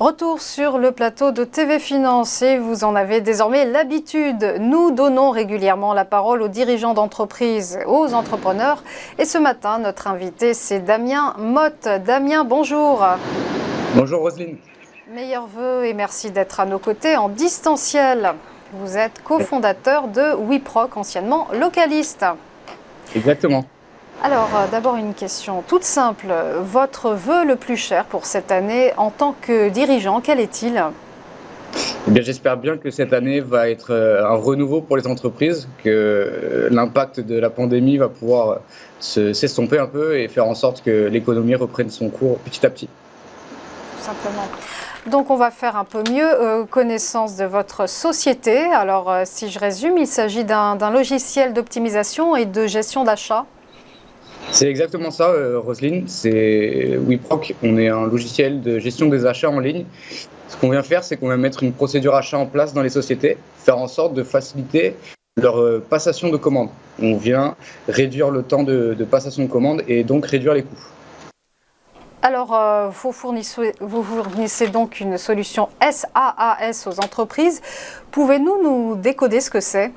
Retour sur le plateau de TV Finance et vous en avez désormais l'habitude. Nous donnons régulièrement la parole aux dirigeants d'entreprise, aux entrepreneurs. Et ce matin, notre invité, c'est Damien Motte. Damien, bonjour. Bonjour Roselyne. Meilleurs vœux et merci d'être à nos côtés en distanciel. Vous êtes cofondateur de WeProc, anciennement Localist. Exactement. Alors, d'abord une question toute simple. Votre vœu le plus cher pour cette année en tant que dirigeant, quel est-il ? Eh bien, j'espère bien que cette année va être un renouveau pour les entreprises, que l'impact de la pandémie va pouvoir s'estomper un peu et faire en sorte que l'économie reprenne son cours petit à petit. Tout simplement. Donc on va faire un peu mieux connaissance de votre société. Alors si je résume, il s'agit d'un logiciel d'optimisation et de gestion d'achat. C'est exactement ça, Roselyne. C'est WeProc. On est un logiciel de gestion des achats en ligne. Ce qu'on vient faire, c'est qu'on vient mettre une procédure achat en place dans les sociétés, faire en sorte de faciliter leur passation de commandes. On vient réduire le temps de passation de commandes et donc réduire les coûts. Alors, vous fournissez donc une solution SaaS aux entreprises. Pouvez-vous nous décoder ce que c'est ?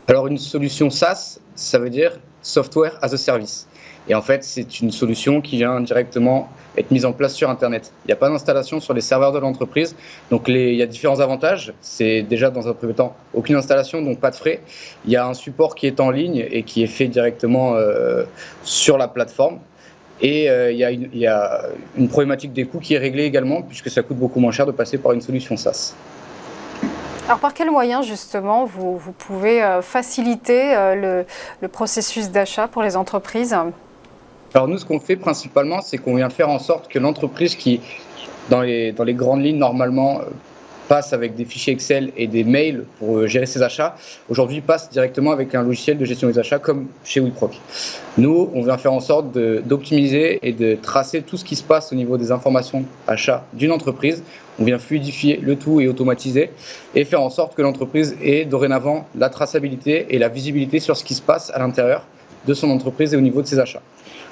Alors, une solution SaaS, ça veut dire Software as a Service. Et en fait, c'est une solution qui vient directement être mise en place sur Internet. Il n'y a pas d'installation sur les serveurs de l'entreprise. Donc, il y a différents avantages. C'est déjà, dans un premier temps, aucune installation, donc pas de frais. Il y a un support qui est en ligne et qui est fait directement sur la plateforme. Et il y a une problématique des coûts qui est réglée également, puisque ça coûte beaucoup moins cher de passer par une solution SaaS. Alors par quels moyens justement vous pouvez faciliter le processus d'achat pour les entreprises ? Alors nous, ce qu'on fait principalement, c'est qu'on vient faire en sorte que l'entreprise qui, dans les grandes lignes, normalement, passe avec des fichiers Excel et des mails pour gérer ses achats, aujourd'hui passe directement avec un logiciel de gestion des achats comme chez WeProc. Nous, on vient faire en sorte d'optimiser et de tracer tout ce qui se passe au niveau des informations achats d'une entreprise. On vient fluidifier le tout et automatiser et faire en sorte que l'entreprise ait dorénavant la traçabilité et la visibilité sur ce qui se passe à l'intérieur de son entreprise et au niveau de ses achats.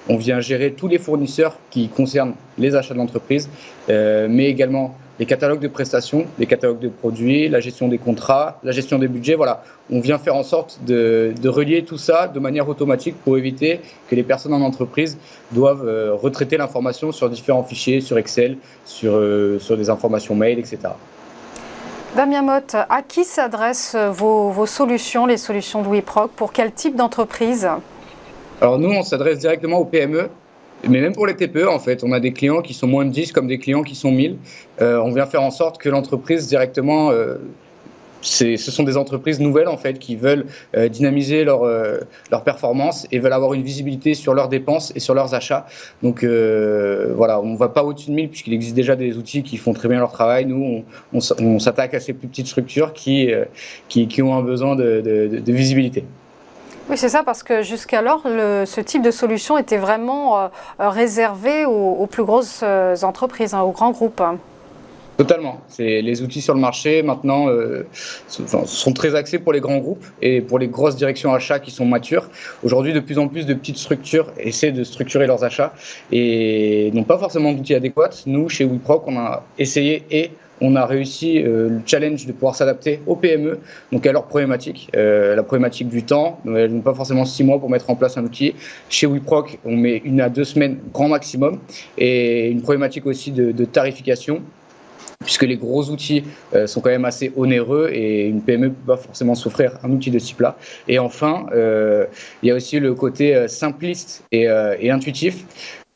On vient gérer tous les fournisseurs qui concernent les achats de l'entreprise, mais également les catalogues de prestations, les catalogues de produits, la gestion des contrats, la gestion des budgets. Voilà, on vient faire en sorte de relier tout ça de manière automatique pour éviter que les personnes en entreprise doivent retraiter l'information sur différents fichiers, sur Excel, sur des informations mail, etc. Damien Motte, à qui s'adressent vos solutions, les solutions de WeProc, pour quel type d'entreprise ? Alors nous, on s'adresse directement aux PME, mais même pour les TPE, en fait. On a des clients qui sont moins de 10 comme des clients qui sont 1000. On vient faire en sorte que l'entreprise directement, ce sont des entreprises nouvelles en fait qui veulent dynamiser leur performance et veulent avoir une visibilité sur leurs dépenses et sur leurs achats. Donc voilà, on ne va pas au-dessus de 1000 puisqu'il existe déjà des outils qui font très bien leur travail. Nous, on s'attaque à ces plus petites structures qui ont un besoin de visibilité. Oui, c'est ça, parce que jusqu'alors, ce type de solution était vraiment réservé aux plus grosses entreprises, aux grands groupes. Totalement. Les outils sur le marché maintenant sont très axés pour les grands groupes et pour les grosses directions achats qui sont matures. Aujourd'hui, de plus en plus de petites structures essaient de structurer leurs achats et n'ont pas forcément d'outils adéquats. Nous, chez WeProc, on a essayé et on a réussi le challenge de pouvoir s'adapter aux PME, donc à leurs problématiques. La problématique du temps, elles n'ont pas forcément 6 mois pour mettre en place un outil. Chez WeProc, on met 1 à 2 semaines grand maximum, et une problématique aussi de tarification, puisque les gros outils sont quand même assez onéreux et une PME ne peut pas forcément s'offrir un outil de ce type-là. Et enfin, il y a aussi le côté simpliste et intuitif.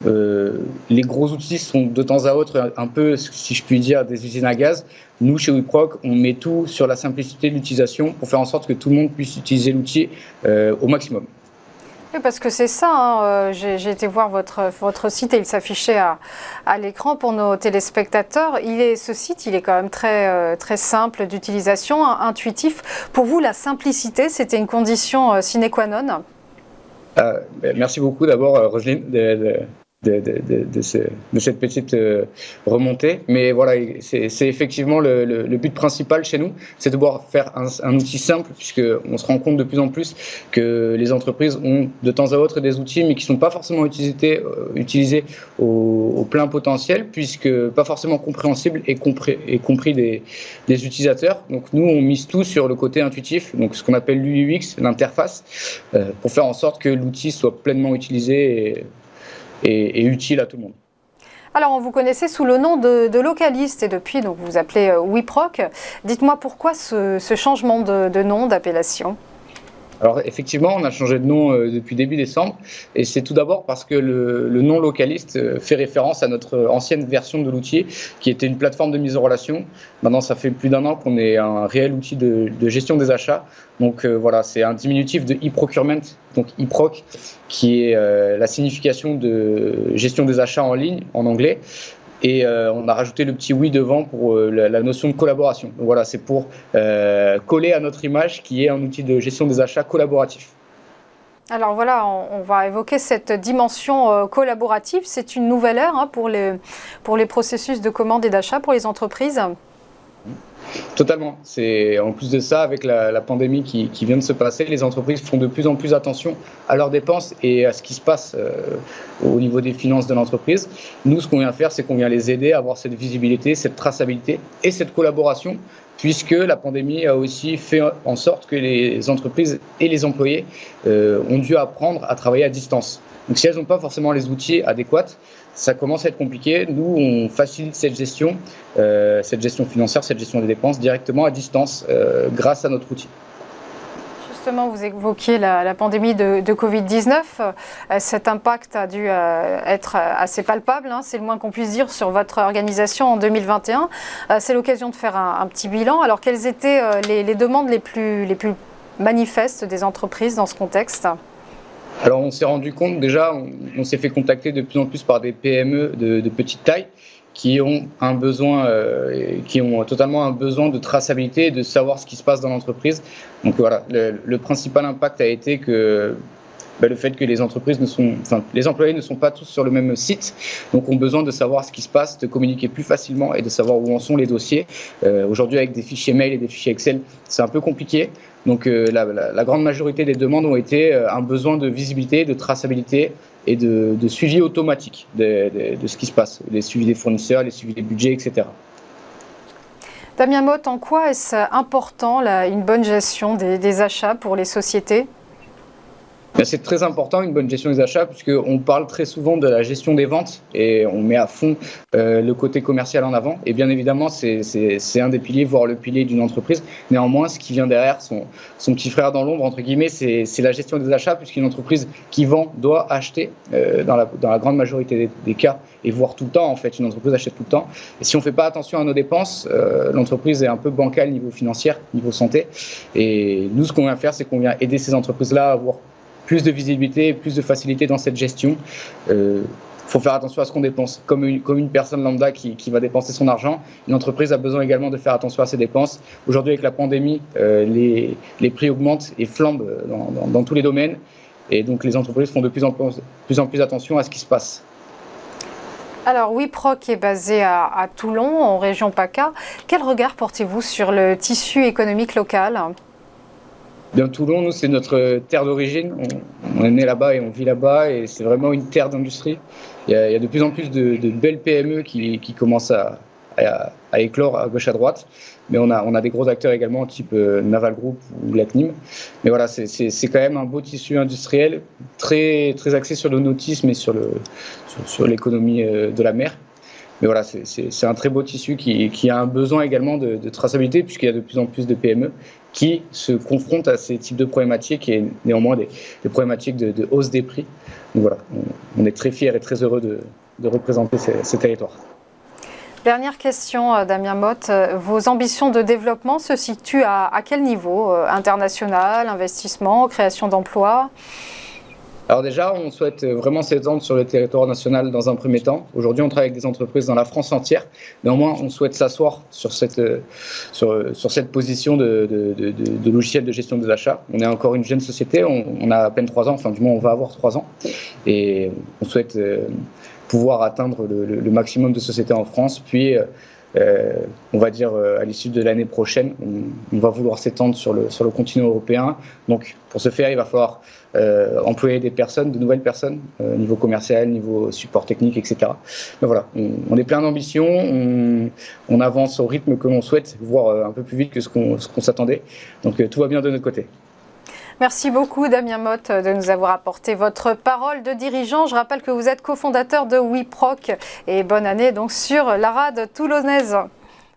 Les gros outils sont de temps à autre un peu, si je puis dire, des usines à gaz. Nous, chez WeProc, on met tout sur la simplicité de l'utilisation pour faire en sorte que tout le monde puisse utiliser l'outil au maximum. Oui, parce que c'est ça, hein. J'ai été voir votre site et il s'affichait à l'écran pour nos téléspectateurs. Ce site, il est quand même très, très simple d'utilisation, intuitif. Pour vous, la simplicité, c'était une condition sine qua non ? Merci beaucoup d'abord, Roselyne, de cette petite remontée. Mais voilà, c'est effectivement le but principal chez nous, c'est de pouvoir faire un outil simple, puisqu'on se rend compte de plus en plus que les entreprises ont de temps à autre des outils, mais qui ne sont pas forcément utilisés au plein potentiel, puisque pas forcément compréhensibles et compris des utilisateurs. Donc nous, on mise tout sur le côté intuitif, donc ce qu'on appelle l'UX, l'interface, pour faire en sorte que l'outil soit pleinement utilisé et utile à tout le monde. Alors, on vous connaissait sous le nom de Localist et depuis, donc, vous vous appelez WeProc. Dites-moi pourquoi ce changement de nom, d'appellation ? Alors effectivement, on a changé de nom depuis début décembre et c'est tout d'abord parce que le nom Localist fait référence à notre ancienne version de l'outil qui était une plateforme de mise en relation. Maintenant, ça fait plus d'1 an qu'on est un réel outil de gestion des achats. Donc voilà, c'est un diminutif de e-procurement, donc e-proc, qui est la signification de gestion des achats en ligne en anglais. Et on a rajouté le petit oui devant pour la notion de collaboration. Donc voilà, c'est pour coller à notre image qui est un outil de gestion des achats collaboratif. Alors voilà, on va évoquer cette dimension collaborative. C'est une nouvelle ère pour les processus de commande et d'achat pour les entreprises. Totalement. En plus de ça, avec la pandémie qui vient de se passer, les entreprises font de plus en plus attention à leurs dépenses et à ce qui se passe au niveau des finances de l'entreprise. Nous, ce qu'on vient faire, c'est qu'on vient les aider à avoir cette visibilité, cette traçabilité et cette collaboration, puisque la pandémie a aussi fait en sorte que les entreprises et les employés ont dû apprendre à travailler à distance. Donc si elles n'ont pas forcément les outils adéquats, ça commence à être compliqué. Nous, on facilite cette gestion financière, cette gestion des dépenses directement à distance grâce à notre outil. Justement, vous évoquiez la pandémie de Covid-19. Cet impact a dû être assez palpable, c'est le moins qu'on puisse dire, sur votre organisation en 2021. C'est l'occasion de faire un petit bilan. Alors, quelles étaient les demandes les plus manifestes des entreprises dans ce contexte ? Alors on s'est rendu compte, déjà, on s'est fait contacter de plus en plus par des PME de petite taille qui ont totalement un besoin de traçabilité et de savoir ce qui se passe dans l'entreprise. Donc voilà, le principal impact a été que le fait que les employés ne sont pas tous sur le même site, donc ont besoin de savoir ce qui se passe, de communiquer plus facilement et de savoir où en sont les dossiers. Aujourd'hui, avec des fichiers mail et des fichiers Excel, c'est un peu compliqué. Donc la grande majorité des demandes ont été un besoin de visibilité, de traçabilité et de suivi automatique de ce qui se passe, les suivis des fournisseurs, les suivis des budgets, etc. Damien Motte, en quoi est-ce important une bonne gestion des achats pour les sociétés ? C'est très important, une bonne gestion des achats, puisqu'on parle très souvent de la gestion des ventes et on met à fond le côté commercial en avant. Et bien évidemment, c'est un des piliers, voire le pilier d'une entreprise. Néanmoins, ce qui vient derrière, son petit frère dans l'ombre, entre guillemets, c'est la gestion des achats, puisqu'une entreprise qui vend doit acheter dans la grande majorité des cas, et voire tout le temps, en fait. Une entreprise achète tout le temps. Et si on ne fait pas attention à nos dépenses, l'entreprise est un peu bancale niveau financier, niveau santé. Et nous, ce qu'on vient faire, c'est qu'on vient aider ces entreprises-là à avoir plus de visibilité, plus de facilité dans cette gestion. Faut faire attention à ce qu'on dépense. Comme une personne lambda qui va dépenser son argent, une entreprise a besoin également de faire attention à ses dépenses. Aujourd'hui, avec la pandémie, les prix augmentent et flambent dans tous les domaines. Et donc, les entreprises font de plus en plus attention à ce qui se passe. Alors, WeProc est basé à Toulon, en région PACA. Quel regard portez-vous sur le tissu économique local ? Bien, Toulon, nous, c'est notre terre d'origine. On est né là-bas et on vit là-bas et c'est vraiment une terre d'industrie. Il y a de plus en plus de belles PME qui commencent à éclore à gauche à droite. Mais on a des gros acteurs également, type Naval Group ou Lacnim. Mais voilà, c'est quand même un beau tissu industriel, très, très axé sur le nautisme et sur l'économie de la mer. Mais voilà, c'est un très beau tissu qui a un besoin également de traçabilité, puisqu'il y a de plus en plus de PME qui se confrontent à ces types de problématiques et néanmoins des problématiques de hausse des prix. Donc voilà, on est très fiers et très heureux de représenter ces territoires. Dernière question, Damien Motte. Vos ambitions de développement se situent à quel niveau ? International, investissement, création d'emplois ? Alors déjà, on souhaite vraiment s'étendre sur le territoire national dans un premier temps. Aujourd'hui, on travaille avec des entreprises dans la France entière. Néanmoins, on souhaite s'asseoir sur cette position de logiciel de gestion des achats. On est encore une jeune société, on a à peine 3 ans, enfin du moins on va avoir 3 ans. et on souhaite pouvoir atteindre le maximum de sociétés en France, puis on va dire à l'issue de l'année prochaine, on va vouloir s'étendre sur le continent européen. Donc pour ce faire, il va falloir employer des personnes, de nouvelles personnes, niveau commercial, niveau support technique, etc. Mais voilà, on est plein d'ambition, on avance au rythme que l'on souhaite, voire un peu plus vite que ce qu'on s'attendait. Donc tout va bien de notre côté. Merci beaucoup Damien Motte de nous avoir apporté votre parole de dirigeant. Je rappelle que vous êtes cofondateur de WeProc et bonne année donc sur la rade toulonnaise.